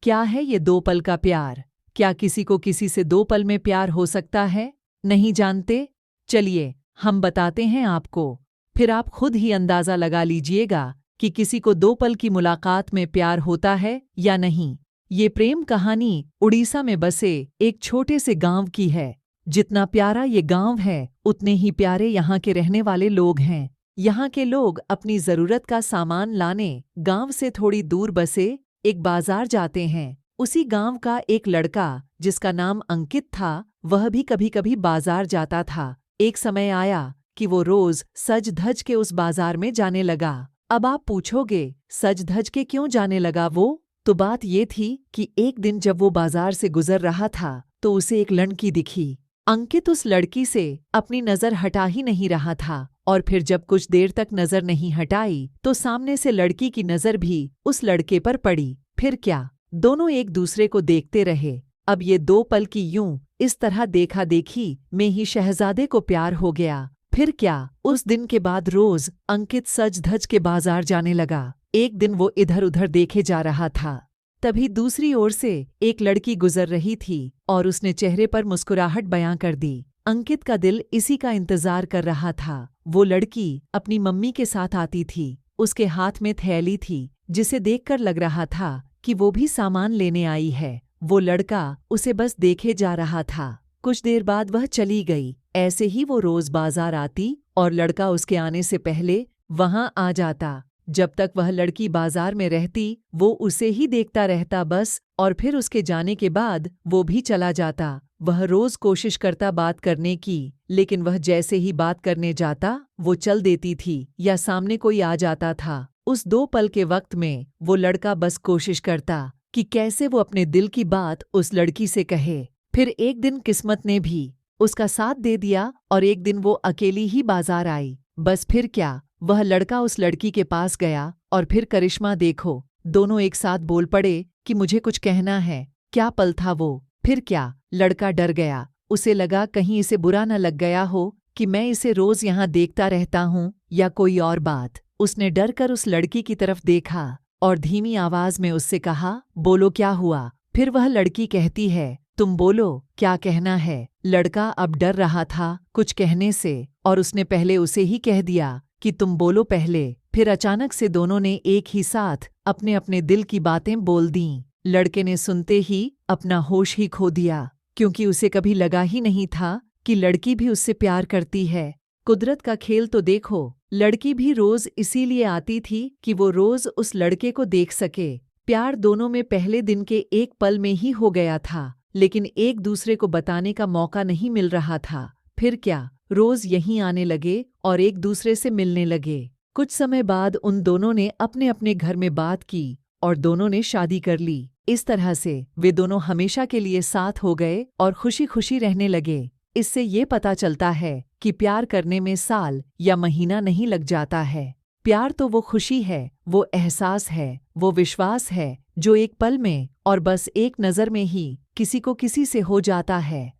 क्या है ये 2 पल का प्यार? क्या किसी को किसी से 2 पल में प्यार हो सकता है? नहीं जानते? चलिए हम बताते हैं आपको, फिर आप खुद ही अंदाज़ा लगा लीजिएगा कि किसी को 2 पल की मुलाकात में प्यार होता है या नहीं। ये प्रेम कहानी उड़ीसा में बसे एक छोटे से गांव की है। जितना प्यारा ये गांव है, उतने ही प्यारे यहाँ के रहने वाले लोग हैं। यहाँ के लोग अपनी ज़रूरत का सामान लाने गांव से थोड़ी दूर बसे एक बाजार जाते हैं। उसी गांव का एक लड़का जिसका नाम अंकित था, वह भी कभी कभी बाजार जाता था। एक समय आया कि वो रोज सज धज के उस बाजार में जाने लगा। अब आप पूछोगे, सज धज के क्यों जाने लगा वो? तो बात ये थी कि एक दिन जब वो बाजार से गुजर रहा था तो उसे एक लड़की दिखी। अंकित उस लड़की से अपनी नज़र हटा ही नहीं रहा था, और फिर जब कुछ देर तक नज़र नहीं हटाई तो सामने से लड़की की नज़र भी उस लड़के पर पड़ी। फिर क्या, दोनों एक दूसरे को देखते रहे। अब ये 2 पल की यूं इस तरह देखा देखी में ही शहजादे को प्यार हो गया। फिर क्या, उस दिन के बाद रोज अंकित सज धज के बाजार जाने लगा। एक दिन वो इधर उधर देखे जा रहा था, तभी दूसरी ओर से एक लड़की गुजर रही थी और उसने चेहरे पर मुस्कुराहट बयां कर दी। अंकित का दिल इसी का इंतजार कर रहा था। वो लड़की अपनी मम्मी के साथ आती थी। उसके हाथ में थैली थी जिसे देखकर लग रहा था कि वो भी सामान लेने आई है। वो लड़का उसे बस देखे जा रहा था। कुछ देर बाद वह चली गई। ऐसे ही वो रोज बाजार आती और लड़का उसके आने से पहले वहां आ जाता। जब तक वह लड़की बाजार में रहती वो उसे ही देखता रहता बस, और फिर उसके जाने के बाद वो भी चला जाता। वह रोज कोशिश करता बात करने की, लेकिन वह जैसे ही बात करने जाता वो चल देती थी या सामने कोई आ जाता था। उस 2 पल के वक्त में वो लड़का बस कोशिश करता कि कैसे वो अपने दिल की बात उस लड़की से कहे। फिर एक दिन किस्मत ने भी उसका साथ दे दिया और एक दिन वो अकेली ही बाजार आई। बस फिर क्या, वह लड़का उस लड़की के पास गया और फिर करिश्मा देखो, दोनों एक साथ बोल पड़े कि मुझे कुछ कहना है। क्या पल था वो! फिर क्या, लड़का डर गया। उसे लगा कहीं इसे बुरा न लग गया हो कि मैं इसे रोज यहाँ देखता रहता हूँ, या कोई और बात। उसने डर कर उस लड़की की तरफ देखा और धीमी आवाज में उससे कहा, बोलो क्या हुआ? फिर वह लड़की कहती है, तुम बोलो, क्या कहना है? लड़का अब डर रहा था कुछ कहने से, और उसने पहले उसे ही कह दिया कि तुम बोलो पहले। फिर अचानक से दोनों ने एक ही साथ अपने अपने दिल की बातें बोल दीं। लड़के ने सुनते ही अपना होश ही खो दिया, क्योंकि उसे कभी लगा ही नहीं था कि लड़की भी उससे प्यार करती है। कुदरत का खेल तो देखो, लड़की भी रोज इसीलिए आती थी कि वो रोज उस लड़के को देख सके। प्यार दोनों में पहले दिन के एक पल में ही हो गया था, लेकिन एक दूसरे को बताने का मौका नहीं मिल रहा था। फिर क्या, रोज यहीं आने लगे और एक दूसरे से मिलने लगे। कुछ समय बाद उन दोनों ने अपने अपने घर में बात की और दोनों ने शादी कर ली। इस तरह से वे दोनों हमेशा के लिए साथ हो गए और खुशी खुशी रहने लगे। इससे ये पता चलता है कि प्यार करने में साल या महीना नहीं लग जाता है। प्यार तो वो खुशी है, वो एहसास है, वो विश्वास है जो एक पल में और बस एक नज़र में ही किसी को किसी से हो जाता है।